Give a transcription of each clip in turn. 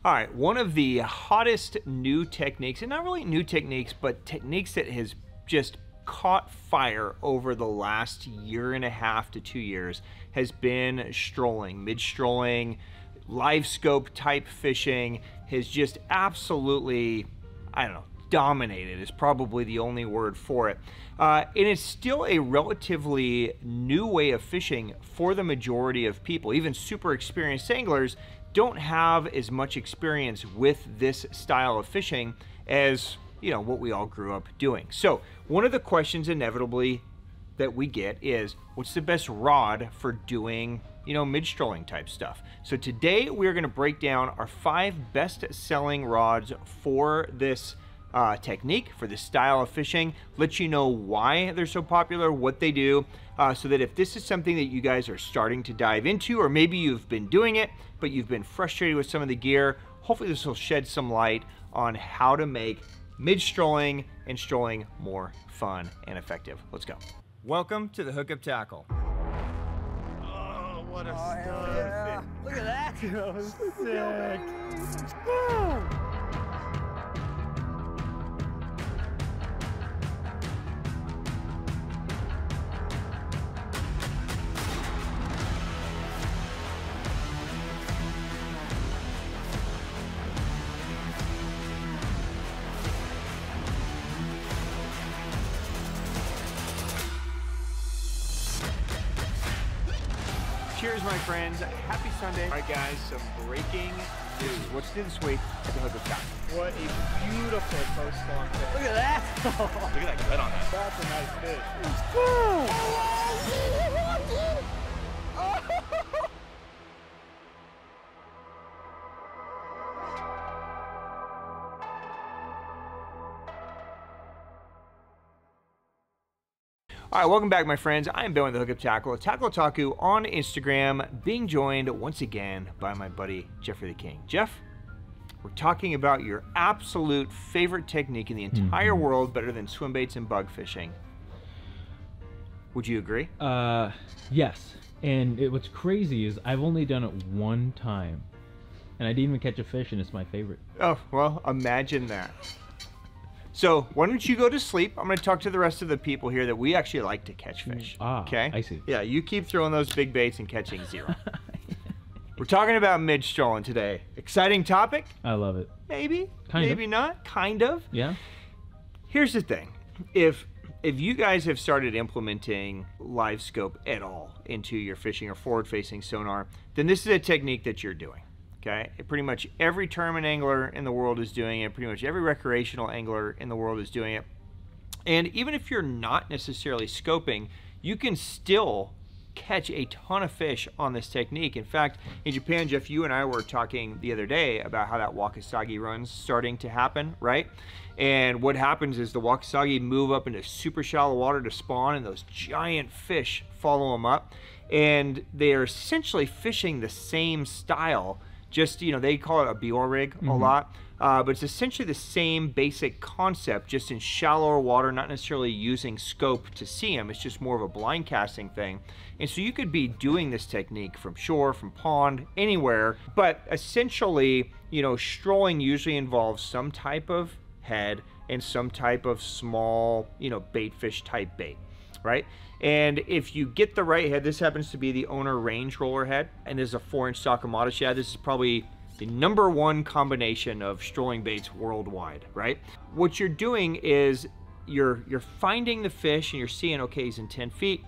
All right, one of the hottest new techniques, and not really new techniques, but techniques that has just caught fire over the last year and a half to 2 years has been strolling. Mid-strolling, live scope type fishing has just absolutely, I don't know, dominated is probably the only word for it. And it's still a relatively new way of fishing for the majority of people. Even super experienced anglers don't have as much experience with this style of fishing as, you know, what we all grew up doing. So one of the questions inevitably that we get is, what's the best rod for doing, you know, mid-strolling type stuff? So today we're going to break down our 5 best selling rods for this technique, for this style of fishing, let you know why they're so popular, what they do, so that if this is something that you guys are starting to dive into, or maybe you've been doing it, but you've been frustrated with some of the gear, hopefully this will shed some light on how to make mid-strolling and strolling more fun and effective. Let's go. Welcome to the Hookup Tackle. Oh, what a stud. Yeah. Look at that. That was sick. Cheers, my friends. Happy Sunday. All right, guys, some breaking news. What's new this week at the Hookup Tackle? What a beautiful post-spawn fish. Look at that. Look at that cut on that. That's a nice fish. All right, welcome back, my friends. I am Ben with the Hookup Tackle, Tackle Otaku on Instagram, being joined once again by my buddy, Jeffrey the King. Jeff, we're talking about your absolute favorite technique in the entire world, better than swim baits and bug fishing. Would you agree? Yes. And what's crazy is I've only done it one time, and I didn't even catch a fish, and it's my favorite. Oh, well, imagine that. So why don't you go to sleep? I'm going to talk to the rest of the people here that we actually like to catch fish. Okay? I see. Yeah, you keep throwing those big baits and catching zero. We're talking about mid-strolling today. Exciting topic? I love it. Maybe. Kind of. Maybe not. Kind of. Yeah. Here's the thing. If you guys have started implementing live scope at all into your fishing or forward-facing sonar, then this is a technique that you're doing. Okay, pretty much every tournament angler in the world is doing it. Pretty much every recreational angler in the world is doing it. And even if you're not necessarily scoping, you can still catch a ton of fish on this technique. In fact, in Japan, Jeff, you and I were talking the other day about how that Wakasagi run's starting to happen, right? And what happens is the Wakasagi move up into super shallow water to spawn, and those giant fish follow them up. And they are essentially fishing the same style. Just, you know, they call it a Bior rig a lot, but it's essentially the same basic concept, just in shallower water, not necessarily using scope to see them. It's just more of a blind casting thing. And so you could be doing this technique from shore, from pond, anywhere, but essentially, you know, strolling usually involves some type of head and some type of small, you know, bait fish type bait, right? And if you get the right head, this happens to be the owner range roller head, and this is a 4-inch Sakamata shad. This is probably the #1 combination of strolling baits worldwide, right? What you're doing is you're finding the fish and you're seeing, okay, he's in 10 feet.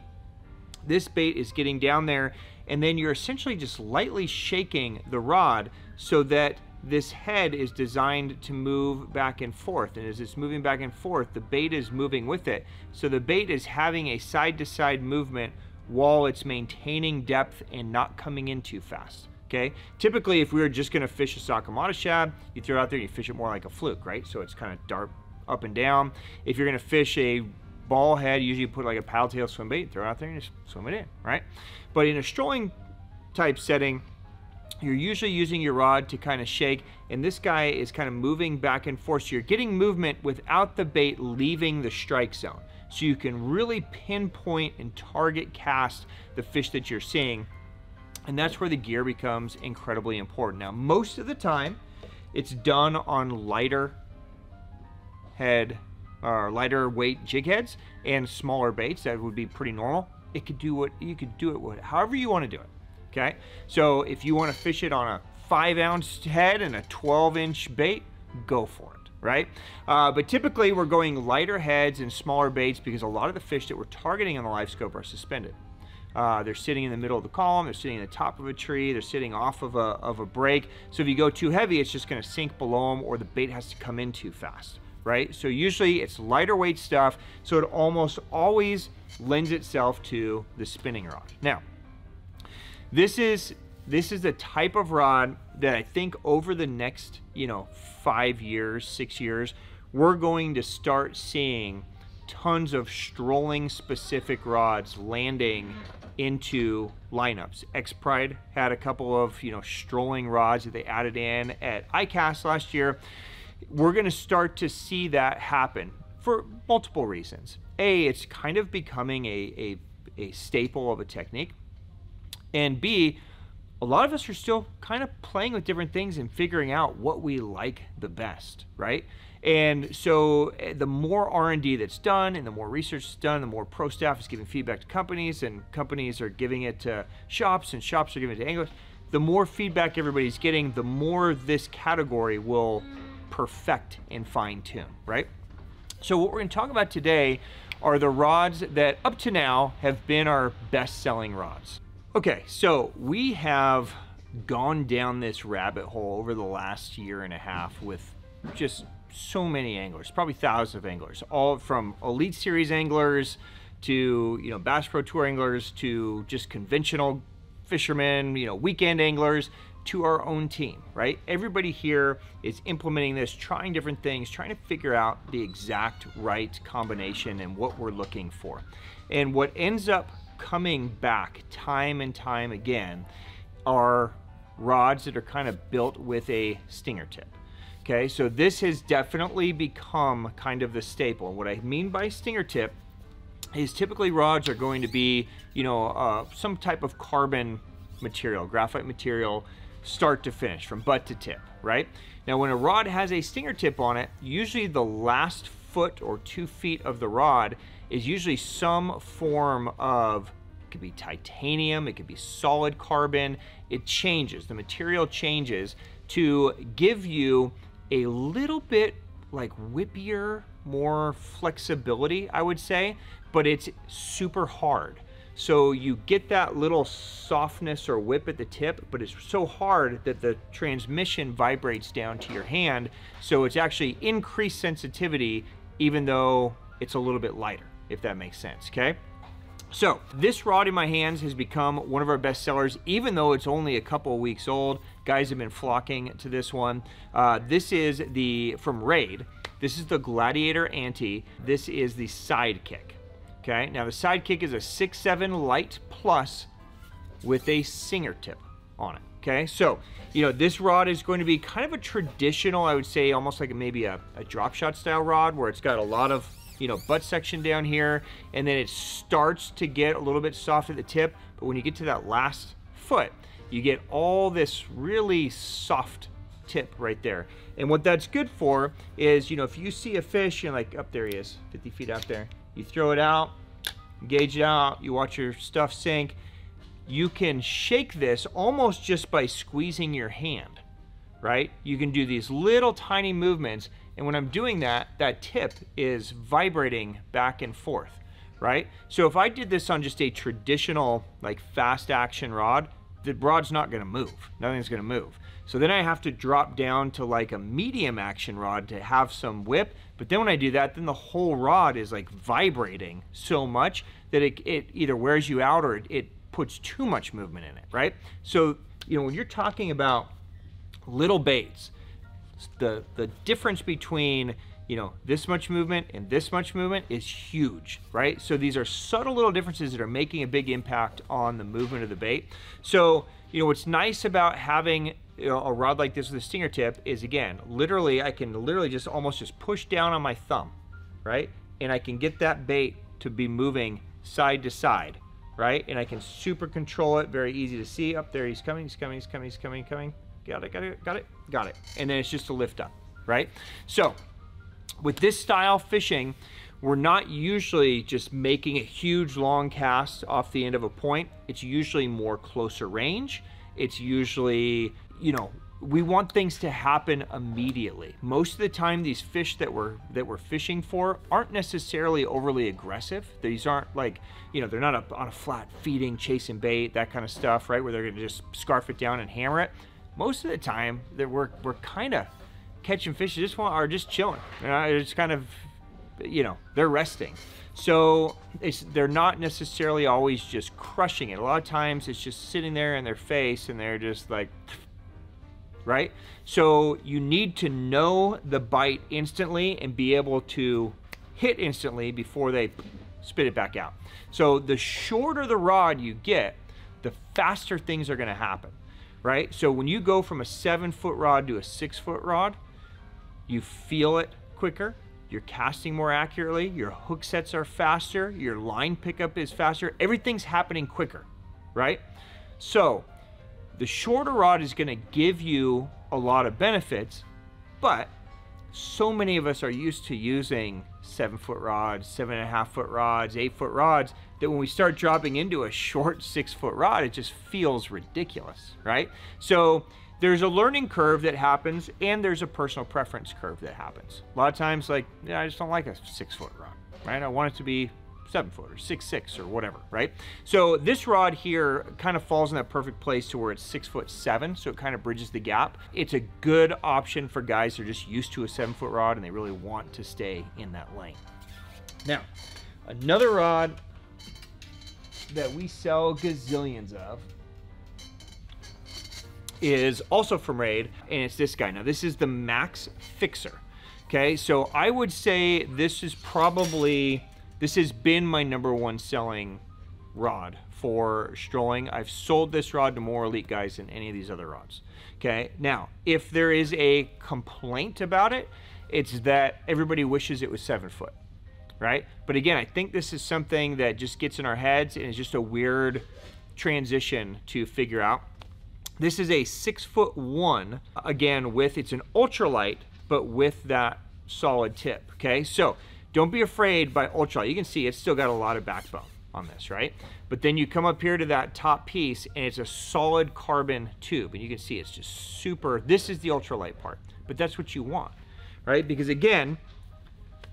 This bait is getting down there, and then you're essentially just lightly shaking the rod so that this head is designed to move back and forth, and as it's moving back and forth, the bait is moving with it. So the bait is having a side-to-side movement while it's maintaining depth and not coming in too fast, okay? Typically, if we were just gonna fish a Sakamata shad, you throw it out there and you fish it more like a fluke, right? So it's kind of dart up and down. If you're gonna fish a ball head, usually you put like a paddle tail swim bait, throw it out there and just swim it in, right? But in a strolling type setting, you're usually using your rod to kind of shake, and this guy is kind of moving back and forth. So you're getting movement without the bait leaving the strike zone. So you can really pinpoint and target cast the fish that you're seeing. And that's where the gear becomes incredibly important. Now, most of the time, it's done on lighter head or lighter weight jig heads and smaller baits. That would be pretty normal. It could do what you could do it with, however you want to do it. Okay, so if you want to fish it on a 5-ounce head and a 12-inch bait, go for it, right? But typically we're going lighter heads and smaller baits because a lot of the fish that we're targeting on the live scope are suspended. They're sitting in the middle of the column, they're sitting in the top of a tree, they're sitting off of a break. So if you go too heavy, it's just going to sink below them, or the bait has to come in too fast, right? So usually it's lighter weight stuff, so it almost always lends itself to the spinning rod. Now, this is the type of rod that I think over the next, 5 years, 6 years, we're going to start seeing tons of strolling specific rods landing into lineups. X-Pride had a couple of, strolling rods that they added in at ICAST last year. We're going to start to see that happen for multiple reasons. A, it's kind of becoming a staple of a technique. And B, a lot of us are still kind of playing with different things and figuring out what we like the best, right? And so the more R&D that's done and the more research is done, the more pro staff is giving feedback to companies, and companies are giving it to shops, and shops are giving it to anglers. The more feedback everybody's getting, the more this category will perfect and fine tune, right? So what we're going to talk about today are the rods that up to now have been our best selling rods. Okay, so we have gone down this rabbit hole over the last year and a half with just so many anglers, probably thousands of anglers, all from Elite Series anglers to, Bass Pro Tour anglers to just conventional fishermen, weekend anglers, to our own team, right? Everybody here is implementing this, trying different things, trying to figure out the exact right combination and what we're looking for. And what ends up coming back time and time again are rods that are kind of built with a stinger tip. Okay, so this has definitely become kind of the staple. And what I mean by stinger tip is typically rods are going to be, some type of carbon material, graphite material, start to finish, from butt to tip, right? Now, when a rod has a stinger tip on it, usually the last foot or 2 feet of the rod is usually some form of, it could be titanium, it could be solid carbon. It changes, the material changes to give you a little bit like whippier, more flexibility, I would say, but it's super hard. So you get that little softness or whip at the tip, but it's so hard that the transmission vibrates down to your hand. So it's actually increased sensitivity, even though it's a little bit lighter, if that makes sense, okay? So this rod in my hands has become one of our best sellers, even though it's only a couple of weeks old. Guys have been flocking to this one. This is from Raid. This is the Gladiator Anti. This is the Sidekick. Okay, now the Sidekick is a 6.7 Light Plus with a Singer tip on it. Okay, so, this rod is going to be kind of a traditional, I would say, almost like maybe a drop shot style rod, where it's got a lot of, butt section down here, and then it starts to get a little bit soft at the tip, but when you get to that last foot, you get all this really soft tip right there. And what that's good for is, if you see a fish, and like, up there he is, 50 feet out there, you throw it out, engage it out, you watch your stuff sink, you can shake this almost just by squeezing your hand, right? You can do these little tiny movements, and when I'm doing that, that tip is vibrating back and forth, right? So if I did this on just a traditional, like, fast action rod, the rod's not gonna move. Nothing's gonna move. So then I have to drop down to like a medium action rod to have some whip. But then when I do that, then the whole rod is like vibrating so much that it either wears you out or it puts too much movement in it, right? So, when you're talking about little baits, the difference between, this much movement and this much movement is huge, right? So these are subtle little differences that are making a big impact on the movement of the bait. So, what's nice about having a rod like this with a stinger tip is, again, I can literally just almost just push down on my thumb, right? And I can get that bait to be moving side to side, right? And I can super control it, very easy to see. Up there, he's coming, he's coming, he's coming, he's coming, he's coming. got it. And then it's just a lift up, right? So with this style fishing, we're not usually just making a huge long cast off the end of a point. It's usually more closer range. It's usually, you know, we want things to happen immediately. Most of the time, these fish that we're fishing for aren't necessarily overly aggressive. These aren't like, you know, they're not up on a flat feeding, chasing bait, that kind of stuff, right? Where they're gonna just scarf it down and hammer it. Most of the time, that we're kind of catching fish that are just chilling. It's kind of, you know, they're resting. So they're not necessarily always just crushing it. A lot of times it's just sitting there in their face and they're just like, right? So you need to know the bite instantly and be able to hit instantly before they spit it back out. So the shorter the rod you get, the faster things are gonna happen, right? So when you go from a 7-foot rod to a 6-foot rod, you feel it quicker, you're casting more accurately, your hook sets are faster, your line pickup is faster, everything's happening quicker, right? So the shorter rod is gonna give you a lot of benefits, but so many of us are used to using 7-foot rods, 7.5-foot rods, 8-foot rods, that when we start dropping into a short 6-foot rod, it just feels ridiculous, right? So there's a learning curve that happens, and there's a personal preference curve that happens. A lot of times, like, yeah, I just don't like a 6-foot rod, right? I want it to be 7-foot or 6'6" or whatever, right? So this rod here kind of falls in that perfect place to where it's 6'7", so it kind of bridges the gap. It's a good option for guys that are just used to a 7-foot rod and they really want to stay in that lane. Now, another rod that we sell gazillions of is also from Raid, and it's this guy. Now, this is the Max Fixer. Okay, so I would say this has been my #1 selling rod for strolling. I've sold this rod to more elite guys than any of these other rods. Okay, now, if there is a complaint about it, it's that everybody wishes it was 7-foot, right? But again, I think this is something that just gets in our heads and is just a weird transition to figure out. This is a 6'1", again, it's an ultralight, but with that solid tip, okay? So don't be afraid by ultralight. You can see it's still got a lot of backbone on this, right? But then you come up here to that top piece and it's a solid carbon tube, and you can see it's just super, this is the ultralight part, but that's what you want, right? Because again,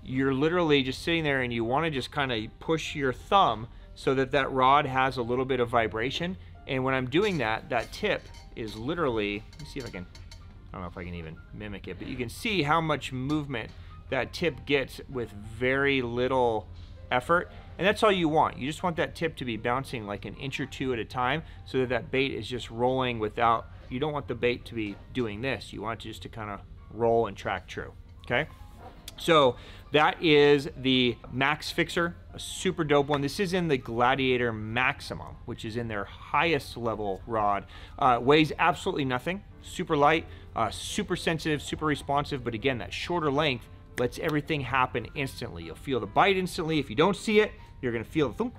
you're literally just sitting there and you want to just kind of push your thumb so that that rod has a little bit of vibration. And when I'm doing that, that tip is literally, let me see if I can, I don't know if I can even mimic it, but you can see how much movement that tip gets with very little effort. And that's all you want. You just want that tip to be bouncing like an inch or two at a time so that that bait is just rolling without, you don't want the bait to be doing this. You want it just to kind of roll and track true, okay? So that is the Max Fixer, a super dope one. This is in the Gladiator Maximum, which is in their highest level rod. Weighs absolutely nothing, super light, super sensitive, super responsive, but again, that shorter length lets everything happen instantly. You'll feel the bite instantly. If you don't see it, you're gonna feel the thump.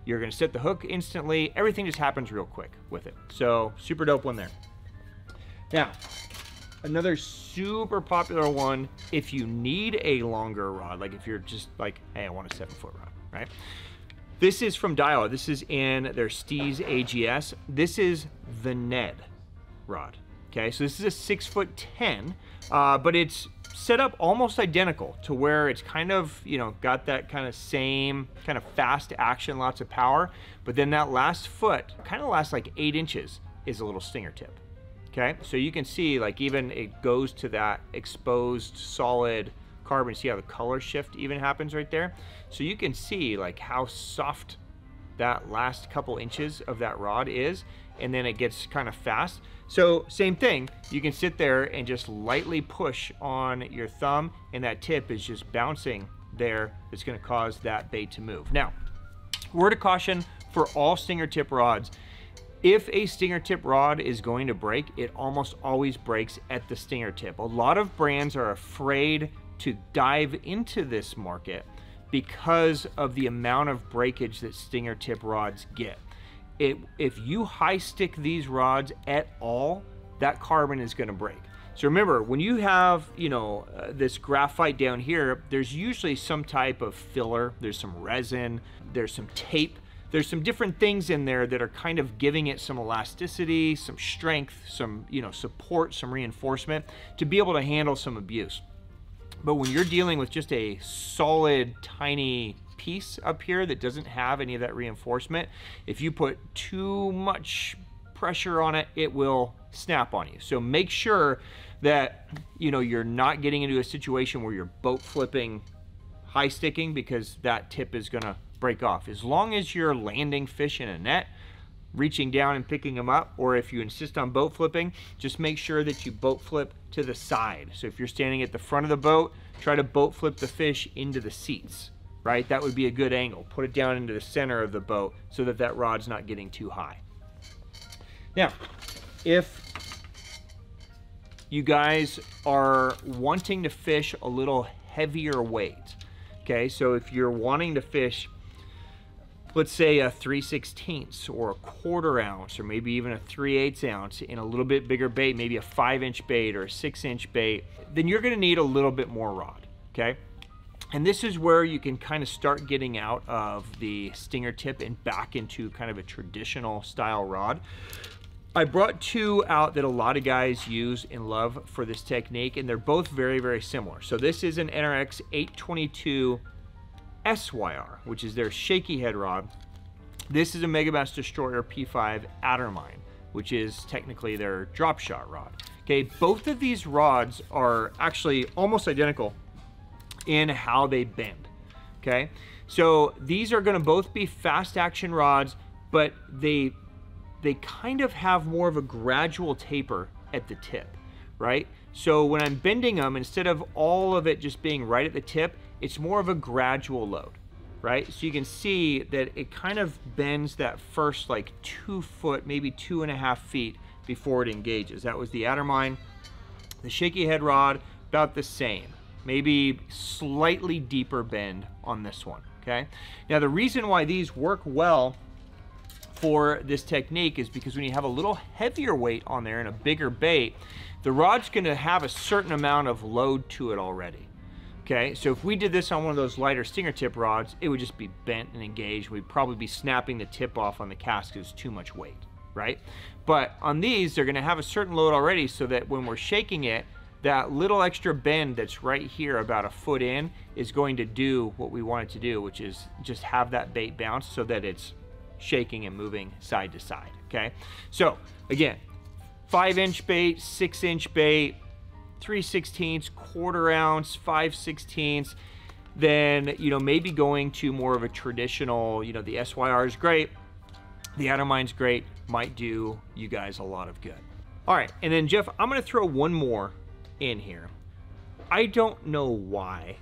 You're gonna set the hook instantly. Everything just happens real quick with it. So super dope one there. Now, another super popular one, if you need a longer rod, like if you're just like, hey, I want a 7-foot rod, right? This is from Daiwa. This is in their Steez AGS. This is the Ned rod, okay? So this is a 6'10", but it's set up almost identical to where it's kind of, you know, got that kind of same kind of fast action, lots of power, but then that last foot, kind of last like 8 inches, is a little stinger tip. Okay, so you can see like even it goes to that exposed solid carbon. See how the color shift even happens right there? So you can see like how soft that last couple inches of that rod is, and then it gets kind of fast. So same thing, you can sit there and just lightly push on your thumb and that tip is just bouncing there. It's gonna cause that bait to move. Now, word of caution for all stinger tip rods, if a stinger tip rod is going to break, it almost always breaks at the stinger tip. A lot of brands are afraid to dive into this market because of the amount of breakage that stinger tip rods get. If you high stick these rods at all, that carbon is going to break. So remember, when you have, you know, this graphite down here, there's usually some type of filler, there's some resin, there's some tape, there's some different things in there that are kind of giving it some elasticity, some strength, some, you know, support, some reinforcement to be able to handle some abuse. But when you're dealing with just a solid, tiny piece up here that doesn't have any of that reinforcement, if you put too much pressure on it, it will snap on you. So make sure that, you know, you're not getting into a situation where you're boat flipping high sticking, because that tip is going to break off. As long as you're landing fish in a net, reaching down and picking them up, or if you insist on boat flipping, just make sure that you boat flip to the side. So if you're standing at the front of the boat, try to boat flip the fish into the seats, right? That would be a good angle. Put it down into the center of the boat so that that rod's not getting too high. Now, if you guys are wanting to fish a little heavier weight, okay, so if you're wanting to fish, let's say a 3/16 or a 1/4 ounce, or maybe even a 3/8 ounce in a little bit bigger bait, maybe a 5-inch bait or a 6-inch bait, then you're going to need a little bit more rod, okay? And this is where you can kind of start getting out of the stinger tip and back into kind of a traditional style rod. I brought two out that a lot of guys use and love for this technique, and they're both very, very similar. So this is an NRX 822 SYR, which is their shaky head rod. This is a Megabass Destroyer P5 Addermine, which is technically their drop shot rod. Okay, both of these rods are actually almost identical in how they bend. Okay, so these are going to both be fast action rods, but they kind of have more of a gradual taper at the tip, right? So when I'm bending them, instead of all of it just being right at the tip, it's more of a gradual load, right? So you can see that it kind of bends that first like 2 foot, maybe 2.5 feet before it engages. That was the Addermine. The shaky head rod, about the same, maybe slightly deeper bend on this one, okay? Now the reason why these work well for this technique is because when you have a little heavier weight on there and a bigger bait, the rod's going to have a certain amount of load to it already. Okay, so if we did this on one of those lighter stinger tip rods, it would just be bent and engaged. We'd probably be snapping the tip off on the cast because it's too much weight, right? But on these, they're going to have a certain load already, so that when we're shaking it, that little extra bend that's right here about a foot in is going to do what we want it to do, which is just have that bait bounce so that it's shaking and moving side to side. Okay, so again, 5-inch bait, 6-inch bait, 3/16, 1/4 ounce, 5/16, then, you know, maybe going to more of a traditional, you know, the SYR is great, the Addermine's great, might do you guys a lot of good. All right, and then Jeff, I'm going to throw one more in here. I don't know why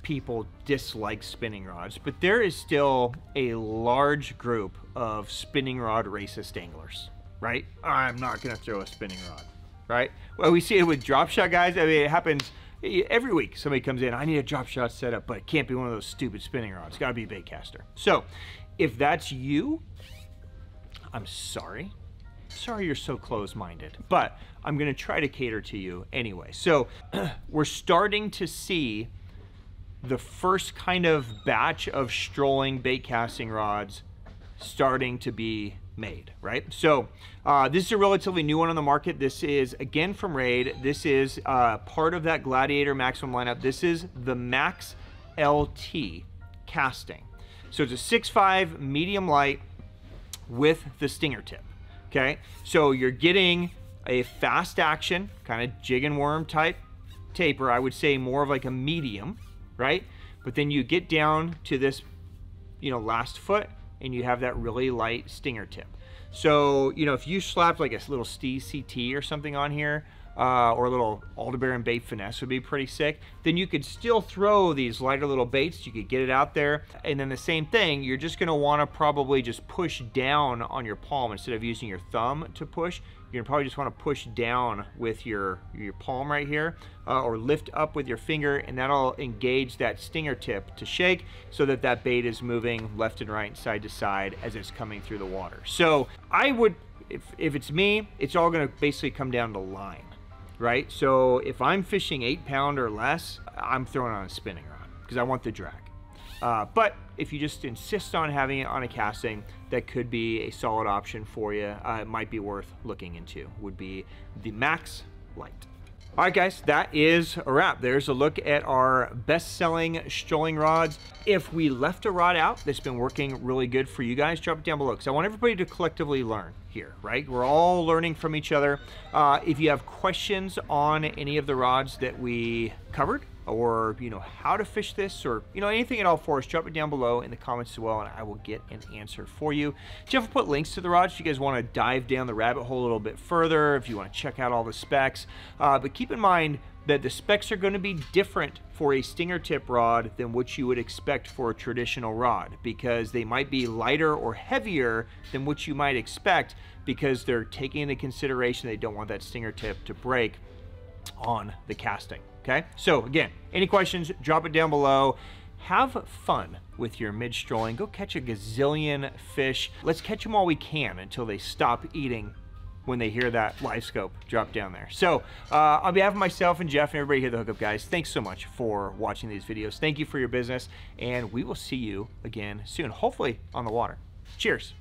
people dislike spinning rods, but there is still a large group of spinning rod racist anglers, right? I'm not going to throw a spinning rod, right? Well, we see it with drop shot guys. I mean, it happens every week. Somebody comes in, I need a drop shot setup, but it can't be one of those stupid spinning rods. It's got to be a bait caster. So if that's you, I'm sorry. Sorry you're so close-minded, but I'm going to try to cater to you anyway. So we're starting to see the first kind of batch of strolling bait casting rods starting to be made, right? So this is a relatively new one on the market. This is again from Raid. This is part of that Gladiator Maximum lineup. This is the Max LT casting. So it's a 6.5 medium light with the stinger tip. Okay, so you're getting a fast action kind of jig and worm type taper. I would say more of like a medium, right? But then you get down to this, you know, last foot, and you have that really light stinger tip. So, you know, if you slapped like a little Steez CT or something on here, or a little Aldebaran bait finesse would be pretty sick, then you could still throw these lighter little baits. You could get it out there, and then the same thing, you're just going to want to probably just push down on your palm instead of using your thumb to push. You're gonna probably just want to push down with your palm right here, or lift up with your finger, and that'll engage that stinger tip to shake so that that bait is moving left and right, side to side as it's coming through the water. So I would, if it's me, it's all going to basically come down to line, right? So if I'm fishing 8-pound or less, I'm throwing on a spinning rod because I want the drag. But if you just insist on having it on a casting, that could be a solid option for you. It might be worth looking into, would be the Max Light. All right, guys, that is a wrap. There's a look at our best-selling strolling rods. If we left a rod out that's been working really good for you guys, drop it down below, because I want everybody to collectively learn here, right? We're all learning from each other. If you have questions on any of the rods that we covered, or how to fish this, or anything at all for us, drop it down below in the comments as well, and I will get an answer for you. Jeff will put links to the rods if you guys want to dive down the rabbit hole a little bit further, if you want to check out all the specs. But keep in mind that the specs are going to be different for a stinger tip rod than what you would expect for a traditional rod, because they might be lighter or heavier than what you might expect, because they're taking into consideration they don't want that stinger tip to break on the casting. Okay, so again, any questions, drop it down below. Have fun with your mid-strolling. Go catch a gazillion fish. Let's catch them all we can until they stop eating when they hear that live scope drop down there. So on behalf of myself and Jeff and everybody here at the Hookup Guys, thanks so much for watching these videos. Thank you for your business, and we will see you again soon, hopefully on the water. Cheers.